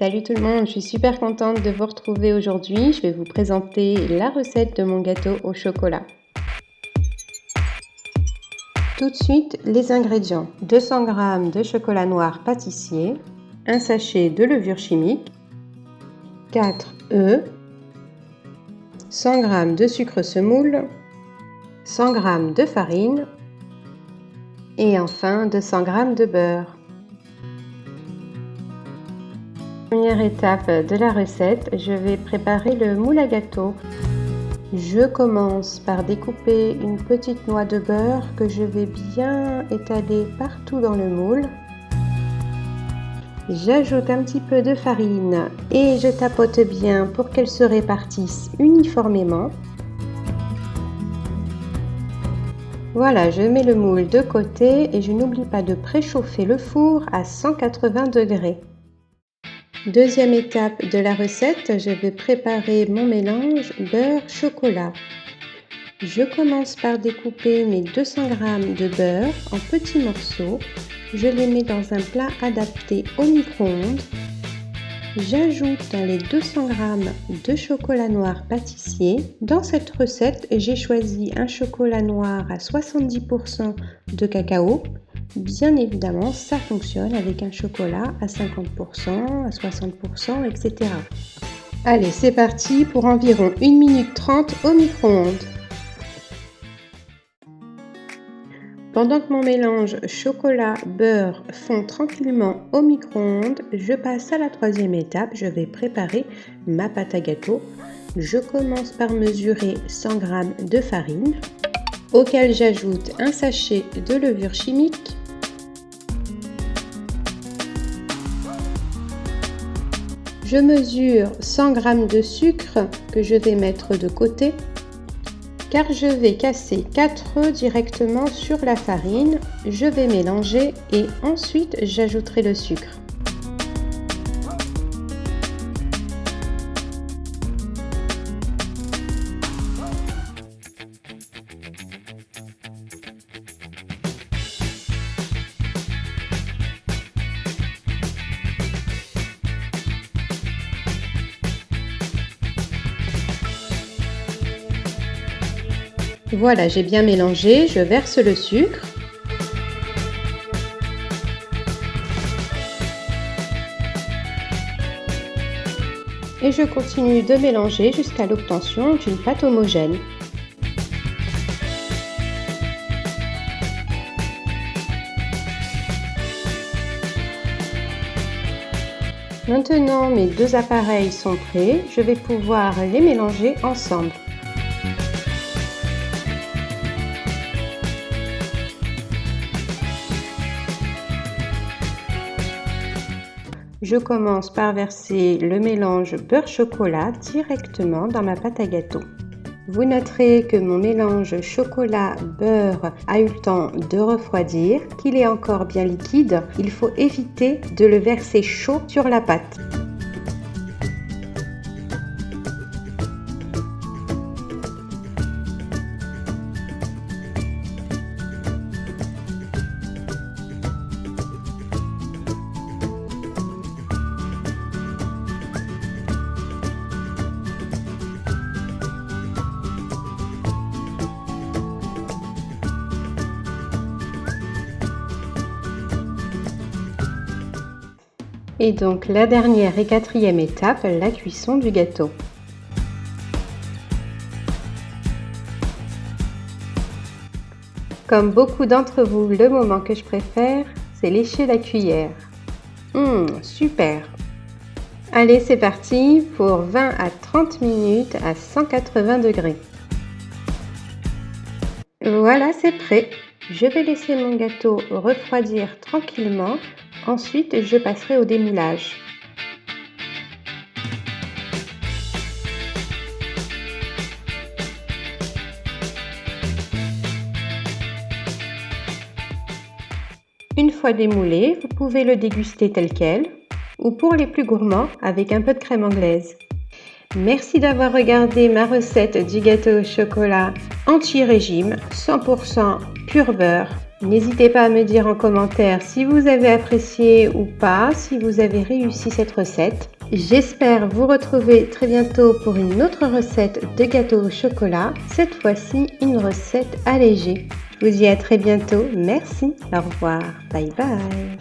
Salut tout le monde, je suis super contente de vous retrouver aujourd'hui. Je vais vous présenter la recette de mon gâteau au chocolat. Tout de suite, les ingrédients. 200 g de chocolat noir pâtissier, un sachet de levure chimique, 4 œufs, 100 g de sucre semoule, 100 g de farine et enfin 200 g de beurre. Première étape de la recette, je vais préparer le moule à gâteau. Je commence par découper une petite noix de beurre que je vais bien étaler partout dans le moule. J'ajoute un petit peu de farine et je tapote bien pour qu'elle se répartisse uniformément. Voilà, je mets le moule de côté et je n'oublie pas de préchauffer le four à 180 degrés. Deuxième étape de la recette, je vais préparer mon mélange beurre-chocolat. Je commence par découper mes 200 g de beurre en petits morceaux. Je les mets dans un plat adapté au micro-ondes. J'ajoute dans les 200 g de chocolat noir pâtissier. Dans cette recette, j'ai choisi un chocolat noir à 70% de cacao. Bien évidemment, ça fonctionne avec un chocolat à 50%, à 60%, etc. Allez, c'est parti pour environ 1 minute 30 au micro-ondes. Pendant que mon mélange chocolat-beurre fond tranquillement au micro-ondes, je passe à la troisième étape. Je vais préparer ma pâte à gâteau. Je commence par mesurer 100 g de farine, auquel j'ajoute un sachet de levure chimique, je mesure 100 g de sucre que je vais mettre de côté car je vais casser 4 œufs directement sur la farine. Je vais mélanger et ensuite j'ajouterai le sucre. Voilà, j'ai bien mélangé, je verse le sucre. Et je continue de mélanger jusqu'à l'obtention d'une pâte homogène. Maintenant, mes deux appareils sont prêts, je vais pouvoir les mélanger ensemble. Je commence par verser le mélange beurre-chocolat directement dans ma pâte à gâteau. Vous noterez que mon mélange chocolat-beurre a eu le temps de refroidir, qu'il est encore bien liquide. Il faut éviter de le verser chaud sur la pâte. Et donc la dernière et quatrième étape, la cuisson du gâteau. Comme beaucoup d'entre vous, le moment que je préfère, c'est lécher la cuillère. Super! Allez, c'est parti pour 20 à 30 minutes à 180 degrés. Voilà, c'est prêt. Je vais laisser mon gâteau refroidir tranquillement. Ensuite, je passerai au démoulage. Une fois démoulé, vous pouvez le déguster tel quel ou pour les plus gourmands avec un peu de crème anglaise. Merci d'avoir regardé ma recette du gâteau au chocolat anti-régime 100% pur beurre. N'hésitez pas à me dire en commentaire si vous avez apprécié ou pas, si vous avez réussi cette recette. J'espère vous retrouver très bientôt pour une autre recette de gâteau au chocolat, cette fois-ci une recette allégée. Je vous dis à très bientôt, merci, au revoir, bye bye.